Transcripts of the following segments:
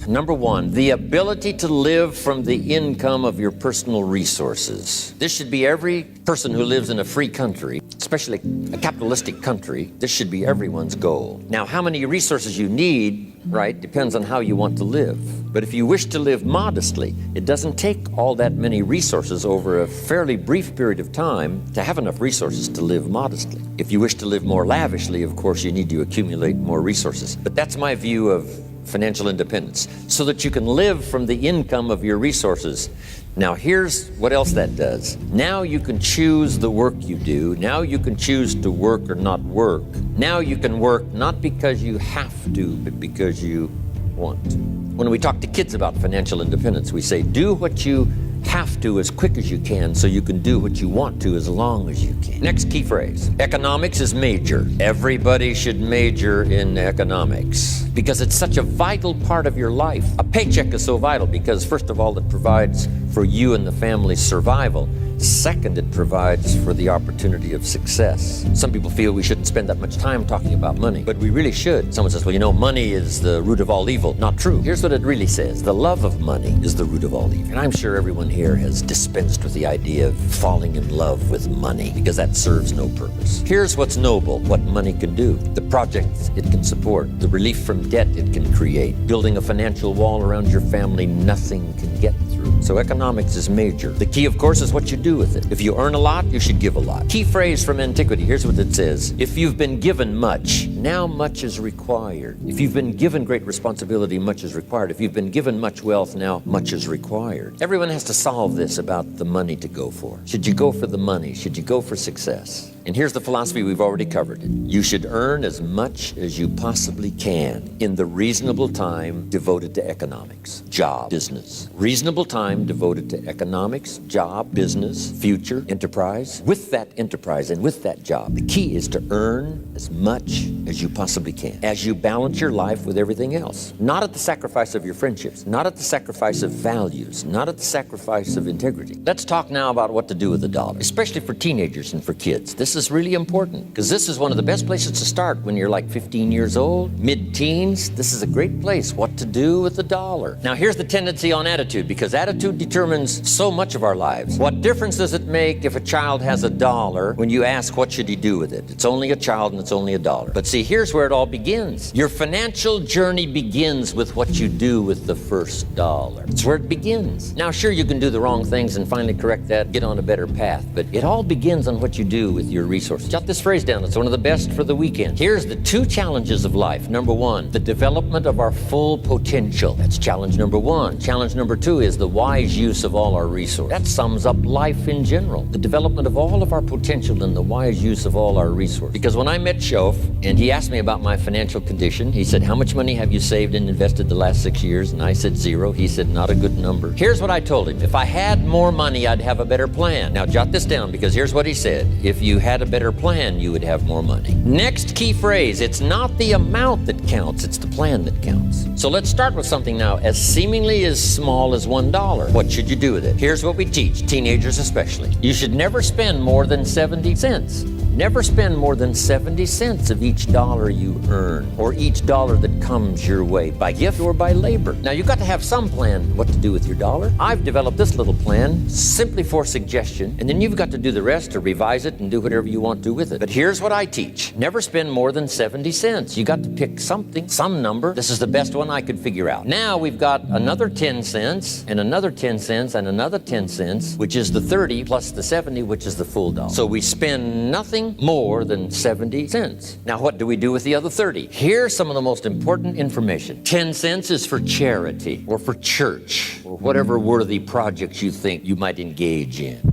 Number one, the ability to live from the income of your personal resources. This should be every person who lives in a free country, especially a capitalistic country. This should be everyone's goal. Now, how many resources you need, right, depends on how you want to live. But if you wish to live modestly, it doesn't take all that many resources over a fairly brief period of time to have enough resources to live modestly. If you wish to live more lavishly, of course, you need to accumulate more resources. But that's my view of financial independence, so that you can live from the income of your resources. Now, here's what else that does. Now you can choose the work you do. Now you can choose to work or not work. Now you can work not because you have to, but because you want to. When we talk to kids about financial independence, we say, do what you have to as quick as you can so you can do what you want to as long as you can. Next key phrase, economics is major. Everybody should major in economics because it's such a vital part of your life. A paycheck is so vital because, first of all, it provides for you and the family's survival. Second, it provides for the opportunity of success. Some people feel we shouldn't spend that much time talking about money, but we really should. Someone says, well, you know, money is the root of all evil. Not true. Here's what it really says. The love of money is the root of all evil. And I'm sure everyone here has dispensed with the idea of falling in love with money because that serves no purpose. Here's what's noble, what money can do. The projects it can support, the relief from debt it can create, building a financial wall around your family nothing can get through. So economics is major. The key, of course, is what you do with it. If you earn a lot, you should give a lot. Key phrase from antiquity, here's what it says. If you've been given much, now much is required. If you've been given great responsibility, much is required. If you've been given much wealth, now much is required. Everyone has to solve this about the money to go for. Should you go for the money? Should you go for success? And here's the philosophy, we've already covered it. You should earn as much as you possibly can in the reasonable time devoted to economics, job, business. Reasonable time devoted to economics, job, business, future, enterprise. With that enterprise and with that job, the key is to earn as much as you possibly can as you balance your life with everything else. Not at the sacrifice of your friendships, not at the sacrifice of values, not at the sacrifice of integrity. Let's talk now about what to do with the dollar, especially for teenagers and for kids. This is really important because this is one of the best places to start when you're like 15 years old, mid-teens. This is a great place, what to do with the dollar. Now here's the tendency on attitude, because attitude determines so much of our lives. What difference does it make if a child has $1 when you ask what should he do with it? It's only a child and it's only $1. But see, here's where it all begins. Your financial journey begins with what you do with the first dollar. It's where it begins. Now sure, you can do the wrong things and finally correct that, get on a better path, but it all begins on what you do with your resources. Jot this phrase down. It's one of the best for the weekend. Here's the 2 challenges of life. Number 1, the development of our full potential. That's challenge number 1. Challenge number 2 is the wise use of all our resources. That sums up life in general. The development of all of our potential and the wise use of all our resources. Because when I met Shof and he asked me about my financial condition, he said, how much money have you saved and invested the last 6 years? And I said 0. He said, not a good number. Here's what I told him. If I had more money, I'd have a better plan. Now jot this down, because here's what he said. If you had a better plan, you would have more money. Next key phrase, it's not the amount that counts, it's the plan that counts. So let's start with something now as seemingly as small as $1. What should you do with it? Here's what we teach, teenagers especially. You should never spend more than 70 cents. Never spend more than 70 cents of each dollar you earn, or each dollar that comes your way, by gift or by labor. Now, you've got to have some plan what to do with your dollar. I've developed this little plan simply for suggestion, and then you've got to do the rest to revise it and do whatever you want to with it. But here's what I teach. Never spend more than 70 cents. You got to pick something, some number. This is the best one I could figure out. Now we've got another 10 cents, and another 10 cents, and another 10 cents, which is the 30 plus the 70, which is the full dollar. So we spend nothing more than 70 cents. Now, what do we do with the other 30? Here's some of the most important information. 10 cents is for charity or for church or whatever worthy projects you think you might engage in.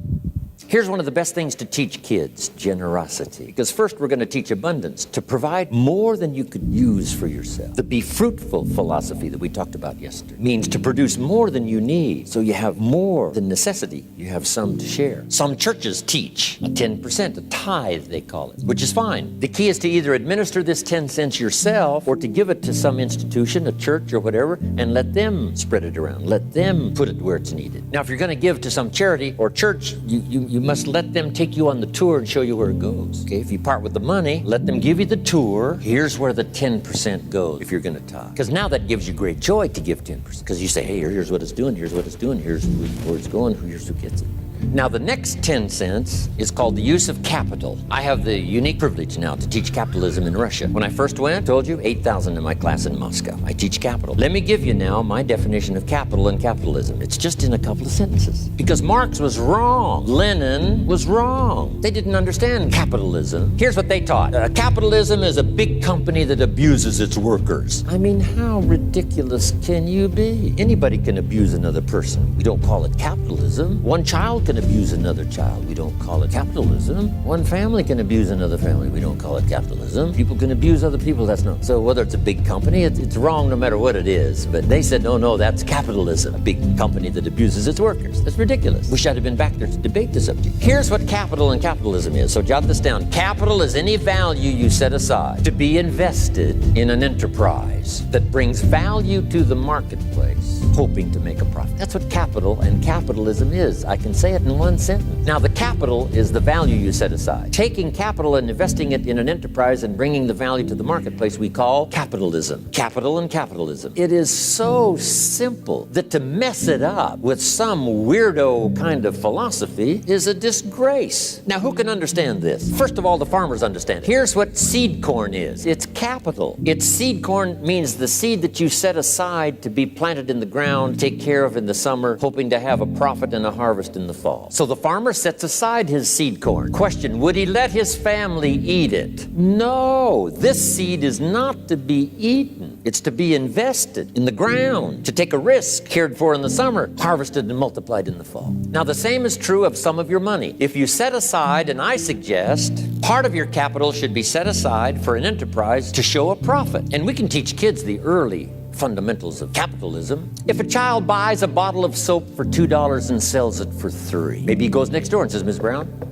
Here's one of the best things to teach kids, generosity. Because first we're going to teach abundance, to provide more than you could use for yourself. The be fruitful philosophy that we talked about yesterday means to produce more than you need, so you have more than necessity. You have some to share. Some churches teach a 10%, a tithe they call it, which is fine. The key is to either administer this 10 cents yourself or to give it to some institution, a church or whatever, and let them spread it around. Let them put it where it's needed. Now, if you're going to give to some charity or church, you You must let them take you on the tour and show you where it goes. Okay, if you part with the money, let them give you the tour. Here's where the 10% goes if you're going to tithe. Because now that gives you great joy to give 10%. Because you say, hey, here's what it's doing, here's what it's doing, here's where it's going, here's who gets it. Now, the next 10 cents is called the use of capital. I have the unique privilege now to teach capitalism in Russia. When I first went, I told you, 8,000 in my class in Moscow. I teach capital. Let me give you now my definition of capital and capitalism. It's just in a couple of sentences. Because Marx was wrong. Lenin was wrong. They didn't understand capitalism. Here's what they taught. Capitalism is a big company that abuses its workers. I mean, how ridiculous can you be? Anybody can abuse another person. We don't call it capitalism. One child can abuse another child. We don't call it capitalism. One family can abuse another family. We don't call it capitalism. People can abuse other people. That's not. So whether it's a big company, it's wrong no matter what it is. But they said, no, that's capitalism. A big company that abuses its workers. That's ridiculous. Wish I'd have been back there to debate the subject. Here's what capital and capitalism is. So jot this down. Capital is any value you set aside to be invested in an enterprise that brings value to the marketplace, hoping to make a profit. That's what capital and capitalism is. I can say it in one sentence. Now, the capital is the value you set aside. Taking capital and investing it in an enterprise and bringing the value to the marketplace we call capitalism. Capital and capitalism. It is so simple that to mess it up with some weirdo kind of philosophy is a disgrace. Now, who can understand this? First of all, the farmers understand it. Here's what seed corn is. It's capital. It's seed corn means the seed that you set aside to be planted in the ground, take care of in the summer, hoping to have a profit and a harvest in the fall. So the farmer sets aside his seed corn. Question, would he let his family eat it? No, this seed is not to be eaten. It's to be invested in the ground, to take a risk, cared for in the summer, harvested and multiplied in the fall. Now the same is true of some of your money. If you set aside, and I suggest, part of your capital should be set aside for an enterprise to show a profit. And we can teach kids the early fundamentals of capitalism. If a child buys a bottle of soap for $2 and sells it for $3, maybe he goes next door and says, Ms. Brown,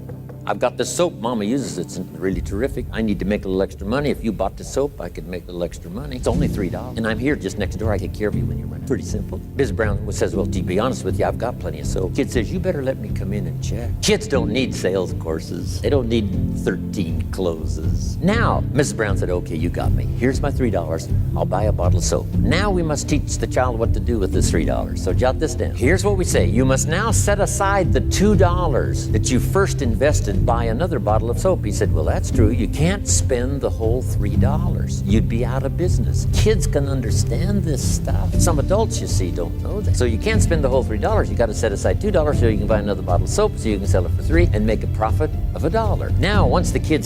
I've got this soap. Mama uses it. It's really terrific. I need to make a little extra money. If you bought the soap, I could make a little extra money. It's only $3. And I'm here just next door. I take care of you when you're running. Pretty simple. Ms. Brown says, well, to be honest with you, I've got plenty of soap. Kid says, you better let me come in and check. Kids don't need sales courses. They don't need 13 closes. Now, Mrs. Brown said, okay, you got me. Here's my $3. I'll buy a bottle of soap. Now we must teach the child what to do with this $3. So jot this down. Here's what we say. You must now set aside the $2 that you first invested, buy another bottle of soap. He said, well, that's true. You can't spend the whole $3. You'd be out of business. Kids can understand this stuff. Some adults, you see, don't know that. So you can't spend the whole $3. You got to set aside $2 so you can buy another bottle of soap so you can sell it for $3 and make a profit of $1. Now, once the kid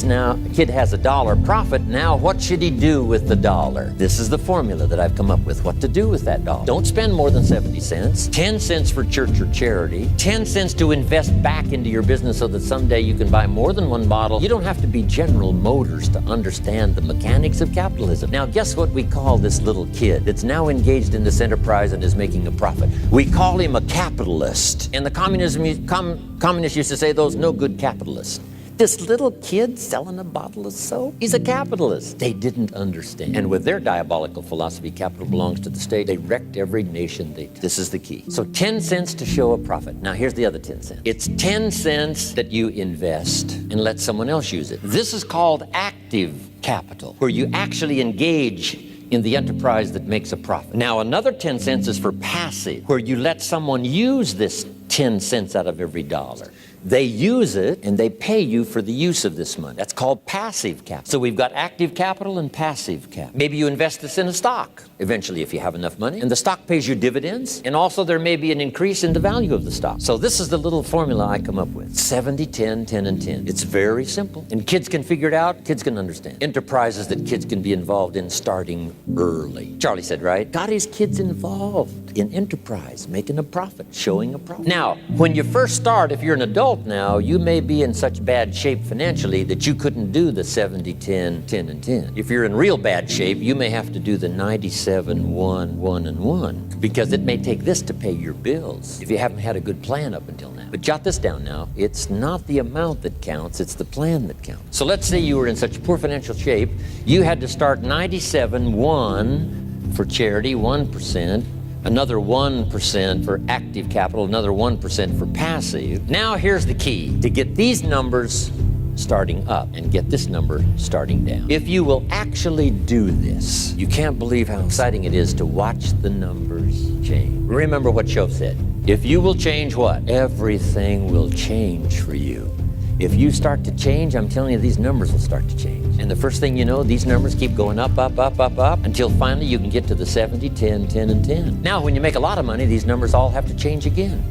has $1 profit, now what should he do with the $1? This is the formula that I've come up with, what to do with that $1. Don't spend more than 70 cents, 10 cents for church or charity, 10 cents to invest back into your business so that someday you can buy more than one bottle. You don't have to be General Motors to understand the mechanics of capitalism. Now, guess what we call this little kid that's now engaged in this enterprise and is making a profit? We call him a capitalist. And the communists used to say, those no good capitalists. This little kid selling a bottle of soap, he's a capitalist. They didn't understand. And with their diabolical philosophy, capital belongs to the state. They wrecked every nation they touched. This is the key. So 10 cents to show a profit. Now here's the other 10 cents. It's 10 cents that you invest and let someone else use it. This is called active capital, where you actually engage in the enterprise that makes a profit. Now another 10 cents is for passive, where you let someone use this 10 cents out of every $1. They use it and they pay you for the use of this money. That's called passive capital. So we've got active capital and passive capital. Maybe you invest this in a stock eventually if you have enough money, and the stock pays you dividends, and also there may be an increase in the value of the stock. So this is the little formula I come up with. 70, 10, 10, and 10. It's very simple. And kids can figure it out, kids can understand. Enterprises that kids can be involved in starting early. Charlie said, right? Got his kids involved in enterprise, making a profit, showing a profit. Now, when you first start, if you're an adult now, you may be in such bad shape financially that you couldn't do the 70, 10, 10, and 10. If you're in real bad shape, you may have to do the 97, 1, 1, and 1, because it may take this to pay your bills if you haven't had a good plan up until now. But jot this down now. It's not the amount that counts, it's the plan that counts. So let's say you were in such poor financial shape, you had to start 97, 1 for charity, 1%, another 1% for active capital, another 1% for passive. Now here's the key to get these numbers starting up and get this number starting down. If you will actually do this, you can't believe how exciting it is to watch the numbers change. Remember what Shove said. If you will change what? Everything will change for you. If you start to change, I'm telling you, these numbers will start to change. And the first thing you know, these numbers keep going up, up, up, up, up, until finally you can get to the 70, 10, 10, and 10. Now, when you make a lot of money, these numbers all have to change again.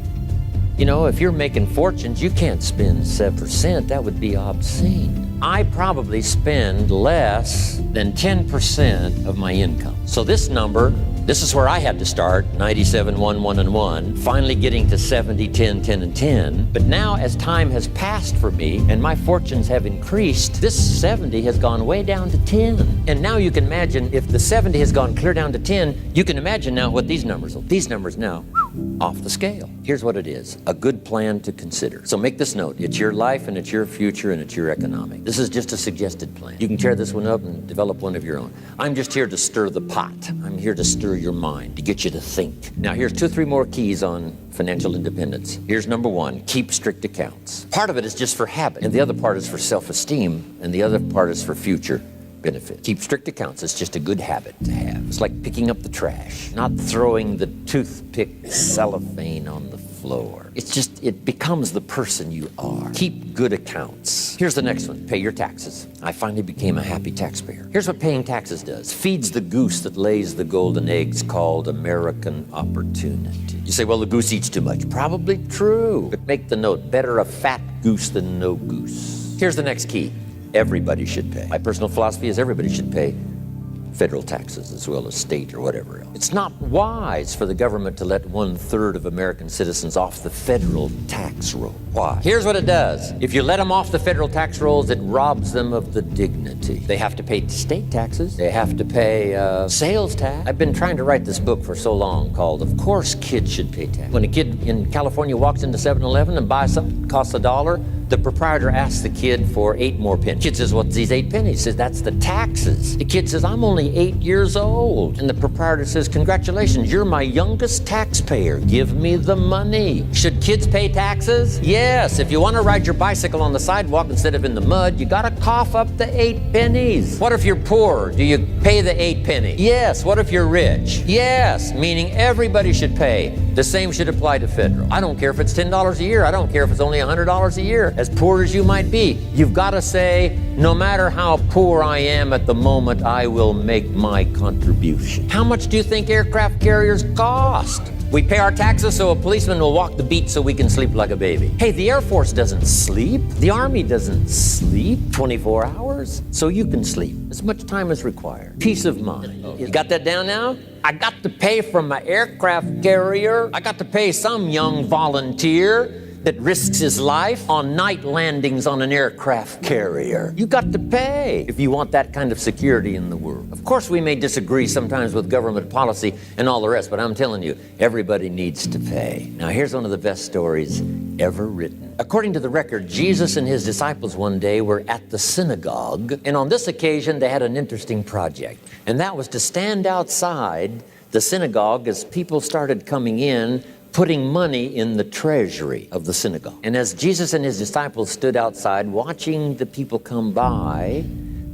You know, if you're making fortunes, you can't spend 7%. That would be obscene. I probably spend less than 10% of my income. So this number, this is where I had to start, 97, 1, 1, and 1, finally getting to 70, 10, 10, and 10. But now as time has passed for me and my fortunes have increased, this 70 has gone way down to 10. And now you can imagine if the 70 has gone clear down to 10, you can imagine now what these numbers will. These numbers now, off the scale. Here's what it is, a good plan to consider. So make this note, it's your life and it's your future and it's your economic. This is just a suggested plan. You can tear this one up and develop one of your own. I'm just here to stir the pot. I'm here to stir your mind, to get you to think. Now here's 2 or 3 more keys on financial independence. Here's number 1, keep strict accounts. Part of it is just for habit, and the other part is for self-esteem, and the other part is for future benefit. Keep strict accounts. It's just a good habit to have. It's like picking up the trash, not throwing the toothpick cellophane on the floor. It's just, it becomes the person you are. Keep good accounts. Here's the next one, pay your taxes. I finally became a happy taxpayer. Here's what paying taxes does. Feeds the goose that lays the golden eggs called American opportunity. You say, well, the goose eats too much. Probably true. But make the note, better a fat goose than no goose. Here's the next key. Everybody should pay. My personal philosophy is everybody should pay federal taxes as well as state or whatever else. It's not wise for the government to let 1/3 of American citizens off the federal tax roll. Why? Here's what it does. If you let them off the federal tax rolls, it robs them of the dignity. They have to pay state taxes. They have to pay sales tax. I've been trying to write this book for so long called, Of Course Kids Should Pay Tax. When a kid in California walks into 7-Eleven and buys something that costs $1, the proprietor asks the kid for 8 more pennies. The kid says, what's these 8 pennies? He says, that's the taxes. The kid says, I'm only 8 years old. And the proprietor says, congratulations, you're my youngest taxpayer. Give me the money. Should kids pay taxes? Yes. If you want to ride your bicycle on the sidewalk instead of in the mud, you got to cough up the 8 pennies. What if you're poor? Do you pay the 8 pennies? Yes. What if you're rich? Yes. Meaning everybody should pay. The same should apply to federal. I don't care if it's $10 a year. I don't care if it's only $100 a year. As poor as you might be, you've got to say, no matter how poor I am at the moment, I will make my contribution. How much do you think aircraft carriers cost? We pay our taxes so a policeman will walk the beat so we can sleep like a baby. Hey, the Air Force doesn't sleep. The Army doesn't sleep 24 hours. So you can sleep as much time as required. Peace of mind. You got that down now? I got to pay from my aircraft carrier. I got to pay some young volunteer that risks his life on night landings on an aircraft carrier. You got to pay if you want that kind of security in the world. Of course, we may disagree sometimes with government policy and all the rest, but I'm telling you, everybody needs to pay. Now, here's one of the best stories ever written. According to the record, Jesus and his disciples one day were at the synagogue, and on this occasion, they had an interesting project, and that was to stand outside the synagogue as people started coming in, putting money in the treasury of the synagogue. And as Jesus and his disciples stood outside watching the people come by,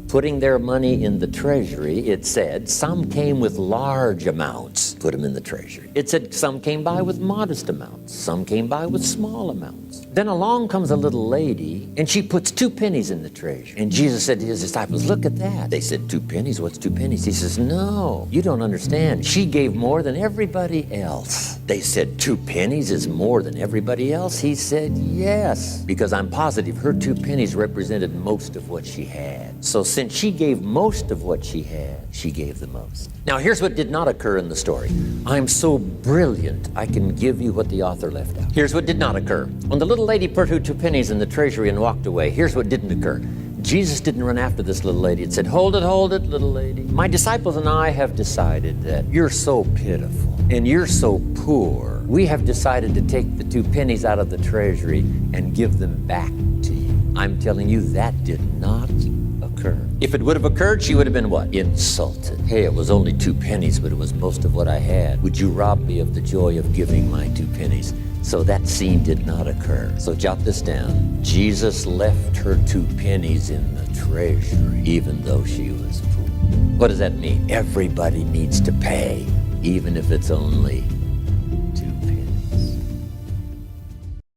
putting their money in the treasury, it said, some came with large amounts, put them in the treasury. It said some came by with modest amounts, some came by with small amounts. Then along comes a little lady, and she puts 2 pennies in the treasury. And Jesus said to his disciples, look at that. They said, 2 pennies? What's 2 pennies? He says, no, you don't understand. She gave more than everybody else. They said, 2 pennies is more than everybody else? He said, yes, because I'm positive her 2 pennies represented most of what she had. So since she gave most of what she had, she gave the most. Now here's what did not occur in the story. I'm so brilliant, I can give you what the author left out. Here's what did not occur. When the little lady put her 2 pennies in the treasury and walked away, here's what didn't occur. Jesus didn't run after this little lady and said, hold it, little lady. My disciples and I have decided that you're so pitiful and you're so poor. We have decided to take the 2 pennies out of the treasury and give them back to you. I'm telling you, that did not occur. occur. If it would have occurred, she would have been what? Insulted. Hey, it was only 2 pennies, but it was most of what I had. Would you rob me of the joy of giving my 2 pennies? So that scene did not occur. So jot this down. Jesus left her 2 pennies in the treasury, even though she was poor. What does that mean? Everybody needs to pay, even if it's only